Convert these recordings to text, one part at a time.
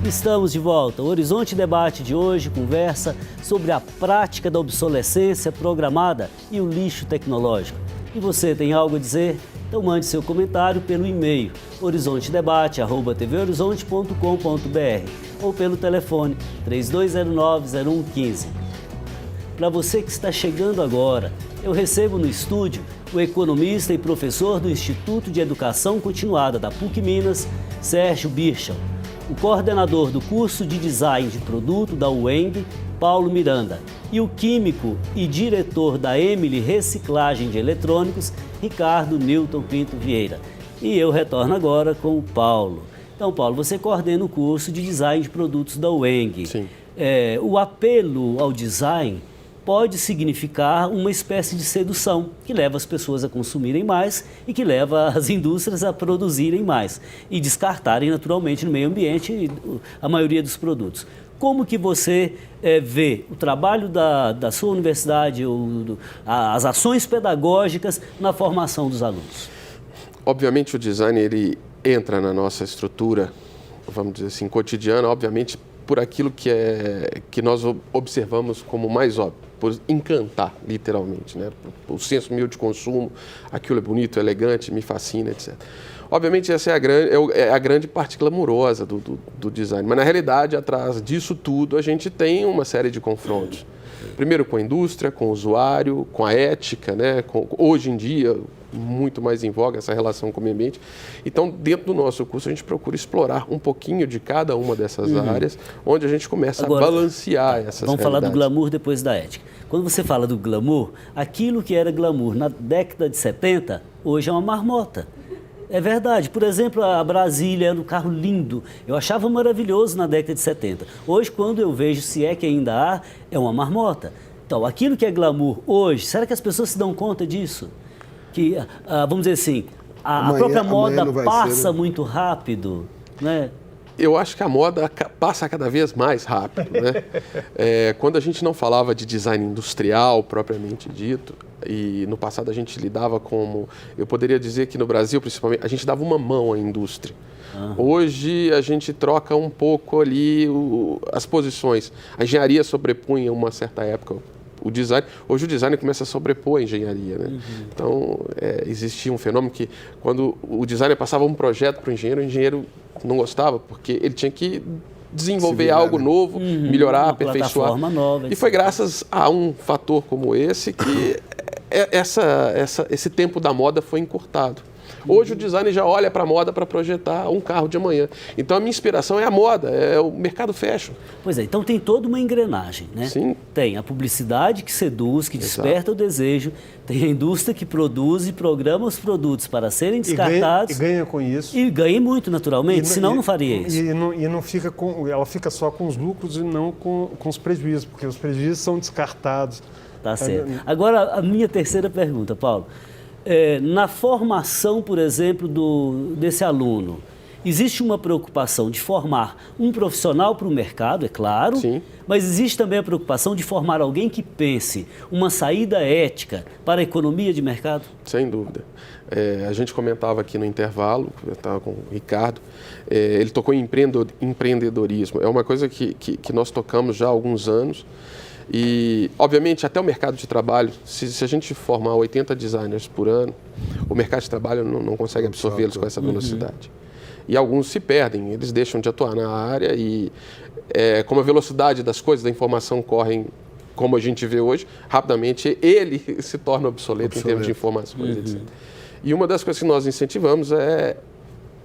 Estamos de volta. O Horizonte Debate de hoje conversa sobre a prática da obsolescência programada e o lixo tecnológico. E você tem algo a dizer? Então mande seu comentário pelo e-mail horizontedebate@tvhorizonte.com.br ou pelo telefone 3209-0115. Para você que está chegando agora, eu recebo no estúdio o economista e professor do Instituto de Educação Continuada da PUC Minas, Sérgio Birchall, o coordenador do curso de Design de Produto da UENG, Paulo Miranda, e o químico e diretor da Emily Reciclagem de Eletrônicos, Ricardo Newton Pinto Vieira. E eu retorno agora com o Paulo. Então, Paulo, você coordena o curso de Design de Produtos da UENG. Sim. O apelo ao design pode significar uma espécie de sedução, que leva as pessoas a consumirem mais e que leva as indústrias a produzirem mais e descartarem naturalmente no meio ambiente a maioria dos produtos. Como que você vê o trabalho da sua universidade, as ações pedagógicas na formação dos alunos? Obviamente o design ele entra na nossa estrutura, vamos dizer assim, cotidiana, obviamente por aquilo que nós observamos como mais óbvio, por encantar, literalmente, né? O senso meu de consumo, aquilo é bonito, é elegante, me fascina, etc. Obviamente essa é a grande parte glamurosa do design, mas na realidade, atrás disso tudo, a gente tem uma série de confrontos. Primeiro com a indústria, com o usuário, com a ética, né? Hoje em dia, muito mais em voga essa relação com o meio ambiente. Então, dentro do nosso curso, a gente procura explorar um pouquinho de cada uma dessas áreas, onde a gente começa Agora, a balancear essas vamos falar do glamour depois da ética. Quando você fala do glamour, aquilo que era glamour na década de 70, hoje é uma marmota. É verdade. Por exemplo, a Brasília era um carro lindo. Eu achava maravilhoso na década de 70. Hoje, quando eu vejo, se é que ainda há, é uma marmota. Então, aquilo que é glamour hoje, será que as pessoas se dão conta disso? Que, vamos dizer assim, a própria moda passa muito rápido, né? Eu acho que a moda passa cada vez mais rápido, né? Quando a gente não falava de design industrial, propriamente dito, e no passado a gente lidava como... Eu poderia dizer que no Brasil, principalmente, a gente dava uma mão à indústria. Hoje a gente troca um pouco ali as posições. A engenharia sobrepunha uma certa época o design. Hoje o design começa a sobrepor a engenharia, né? Então, existia um fenômeno que quando o designer passava um projeto para o engenheiro não gostava, porque ele tinha que desenvolver algo novo, melhorar, aperfeiçoar. Nova, e foi graças a um fator como esse que esse tempo da moda foi encurtado. Hoje o designer já olha para a moda para projetar um carro de amanhã. Então a minha inspiração é a moda, é o mercado fashion. Pois é, então tem toda uma engrenagem, né? Sim. Tem a publicidade que seduz, que desperta o desejo, tem a indústria que produz e programa os produtos para serem descartados. E ganha com isso. E ganha muito, naturalmente, senão não faria isso. E não fica ela fica só com os lucros e não com os prejuízos, porque os prejuízos são descartados. Tá certo. Agora, a minha terceira pergunta, Paulo. Na formação, por exemplo, desse aluno, existe uma preocupação de formar um profissional para o mercado, é claro, Sim. Mas existe também a preocupação de formar alguém que pense uma saída ética para a economia de mercado? Sem dúvida. A gente comentava aqui no intervalo, eu estava com o Ricardo, ele tocou em empreendedorismo. É uma coisa que nós tocamos já há alguns anos. E, obviamente, até o mercado de trabalho, se a gente formar 80 designers por ano, o mercado de trabalho não consegue absorvê-los com essa velocidade. E alguns se perdem, eles deixam de atuar na área e, como a velocidade das coisas, da informação correm, como a gente vê hoje, rapidamente ele se torna obsoleto. Em termos de informações, etc. E uma das coisas que nós incentivamos é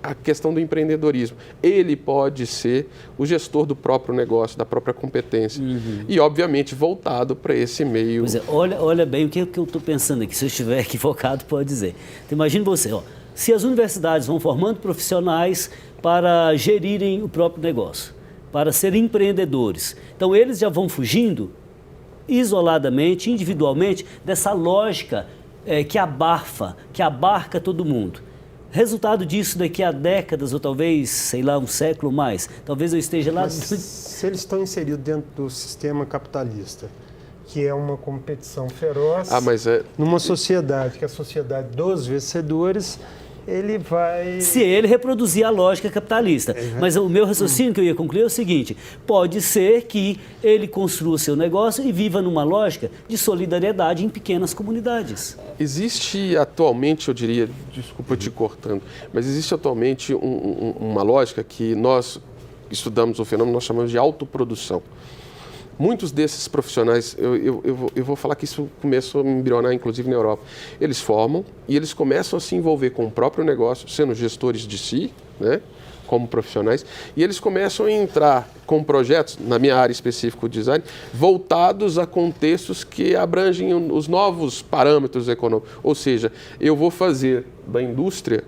a questão do empreendedorismo. Ele pode ser o gestor do próprio negócio, da própria competência. E, obviamente, voltado para esse meio... Pois é, olha bem o que eu estou pensando aqui. Se eu estiver equivocado, pode dizer. Então, imagine você, se as universidades vão formando profissionais para gerirem o próprio negócio, para serem empreendedores, então eles já vão fugindo isoladamente, individualmente, dessa lógica que abarca todo mundo. Resultado disso daqui a décadas, ou talvez, sei lá, um século mais, talvez eu esteja lá... Mas se eles estão inseridos dentro do sistema capitalista, que é uma competição feroz, numa sociedade, que é a sociedade dos vencedores, ele vai... Se ele reproduzir a lógica capitalista. Mas o meu raciocínio que eu ia concluir é o seguinte: pode ser que ele construa o seu negócio e viva numa lógica de solidariedade em pequenas comunidades. Existe atualmente, eu diria, desculpa te cortando, mas existe atualmente uma lógica que nós estudamos o fenômeno, nós chamamos de autoprodução. Muitos desses profissionais, eu vou falar que isso começou a embrionar, inclusive na Europa. Eles formam e eles começam a se envolver com o próprio negócio, sendo gestores de si, né, como profissionais, e eles começam a entrar com projetos, na minha área específica, o design, voltados a contextos que abrangem os novos parâmetros econômicos. Ou seja, eu vou fazer da indústria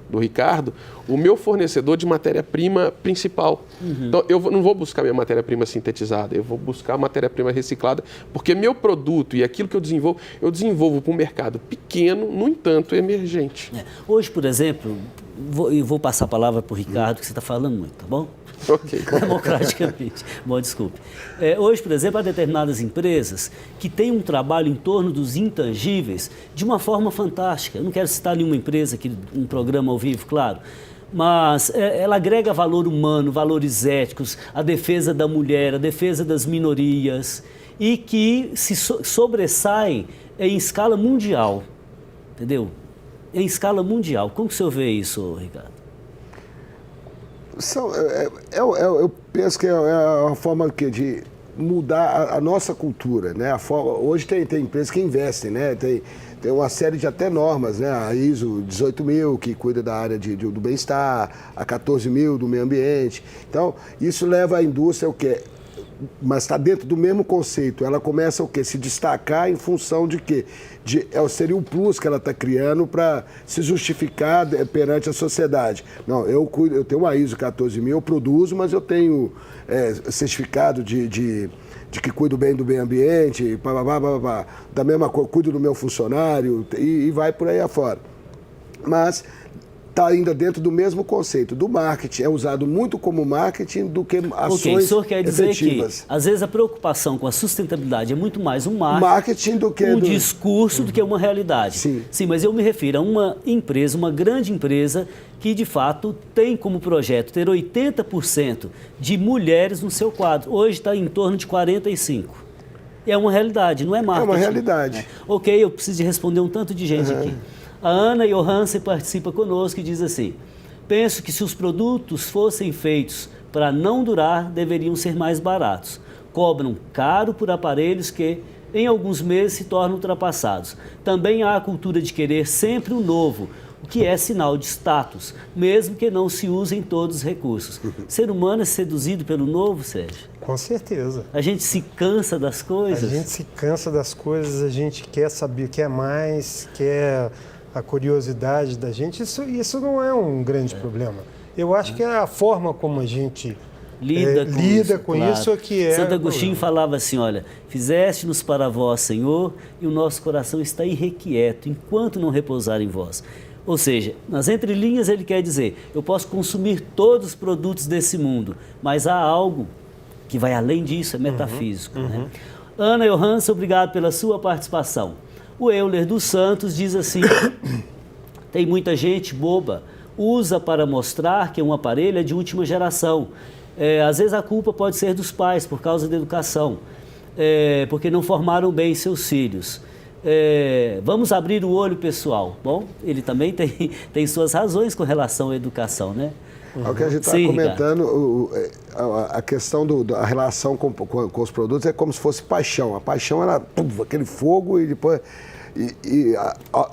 do Ricardo o meu fornecedor de matéria-prima principal. Então, eu não vou buscar minha matéria-prima sintetizada, eu vou buscar matéria-prima reciclada, porque meu produto e aquilo que eu desenvolvo para um mercado pequeno, no entanto, emergente. Hoje, por exemplo, eu vou passar a palavra para o Ricardo, que você está falando muito, tá bom? Ok. Democraticamente. Bom, desculpe. Hoje, por exemplo, há determinadas empresas que têm um trabalho em torno dos intangíveis de uma forma fantástica. Eu não quero citar nenhuma empresa aqui, um programa ao vivo, claro, mas ela agrega valor humano, valores éticos, a defesa da mulher, a defesa das minorias, e que se sobressaem em escala mundial, entendeu? Em escala mundial. Como que o senhor vê isso, Ricardo? Eu penso que é uma forma de mudar a nossa cultura, né? Hoje tem empresas que investem, né? Tem uma série de até normas, né? A ISO 18.000, que cuida da área do bem-estar, a 14.000 do meio ambiente. Então, isso leva a indústria o quê? Mas está dentro do mesmo conceito. Ela começa o quê? Se destacar em função de quê? Seria um plus que ela está criando para se justificar perante a sociedade. Não, eu tenho uma ISO 14.000, eu produzo, mas eu tenho certificado de que cuido bem do meio ambiente, da mesma coisa, cuido do meu funcionário e vai por aí afora. Mas está ainda dentro do mesmo conceito do marketing, é usado muito como marketing do que ações o senhor quer dizer efetivas. Que, às vezes, a preocupação com a sustentabilidade é muito mais um marketing do que discurso do que uma realidade. Sim, mas eu me refiro a uma empresa, uma grande empresa, que, de fato, tem como projeto ter 80% de mulheres no seu quadro. Hoje está em torno de 45%. É uma realidade, não é marketing. É uma realidade. Ok, eu preciso de responder um tanto de gente aqui. A Ana Johansen participa conosco e diz assim: penso que se os produtos fossem feitos para não durar, deveriam ser mais baratos. Cobram caro por aparelhos que, em alguns meses, se tornam ultrapassados. Também há a cultura de querer sempre o novo, o que é sinal de status, mesmo que não se usem todos os recursos. O ser humano é seduzido pelo novo, Sérgio? Com certeza. A gente se cansa das coisas? A gente se cansa das coisas, a gente quer saber, quer mais, quer a curiosidade da gente. Isso não é um grande problema. Eu acho que é a forma como a gente lida com isso é que é... Santo Agostinho falava assim, olha, fizeste-nos para vós, Senhor, e o nosso coração está irrequieto, enquanto não repousar em vós. Ou seja, nas entrelinhas ele quer dizer, eu posso consumir todos os produtos desse mundo, mas há algo que vai além disso, é metafísico. Né? Ana Johansen, obrigado pela sua participação. O Euler dos Santos diz assim: tem muita gente boba, usa para mostrar que um aparelho é de última geração. Às vezes a culpa pode ser dos pais por causa da educação, porque não formaram bem seus filhos. Vamos abrir o olho, pessoal. Bom, ele também tem suas razões com relação à educação, né? É o que a gente está comentando, a questão da relação com os produtos é como se fosse paixão. A paixão era aquele fogo e depois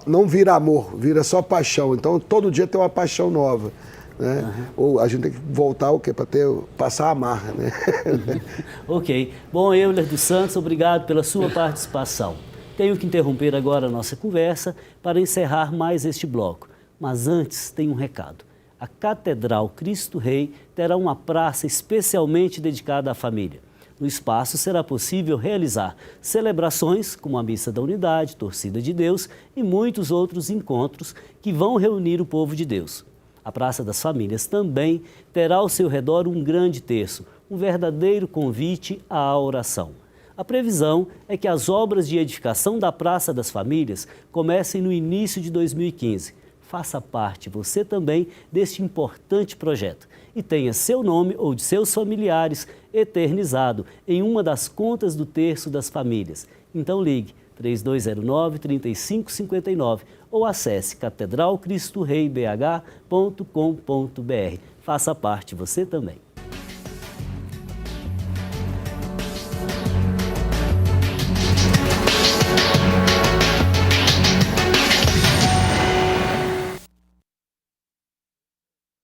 não vira amor, vira só paixão. Então todo dia tem uma paixão nova. Né? Ou a gente tem que voltar o quê? Para passar a marra. Né? Ok. Bom, Euler dos Santos, obrigado pela sua participação. Tenho que interromper agora a nossa conversa para encerrar mais este bloco. Mas antes, tem um recado. A Catedral Cristo Rei terá uma praça especialmente dedicada à família. No espaço será possível realizar celebrações como a Missa da Unidade, Torcida de Deus e muitos outros encontros que vão reunir o povo de Deus. A Praça das Famílias também terá ao seu redor um grande terço, um verdadeiro convite à oração. A previsão é que as obras de edificação da Praça das Famílias comecem no início de 2015. Faça parte você também deste importante projeto e tenha seu nome ou de seus familiares eternizado em uma das contas do Terço das Famílias. Então ligue 3209-3559 ou acesse catedralcristoreibh.com.br. Faça parte você também.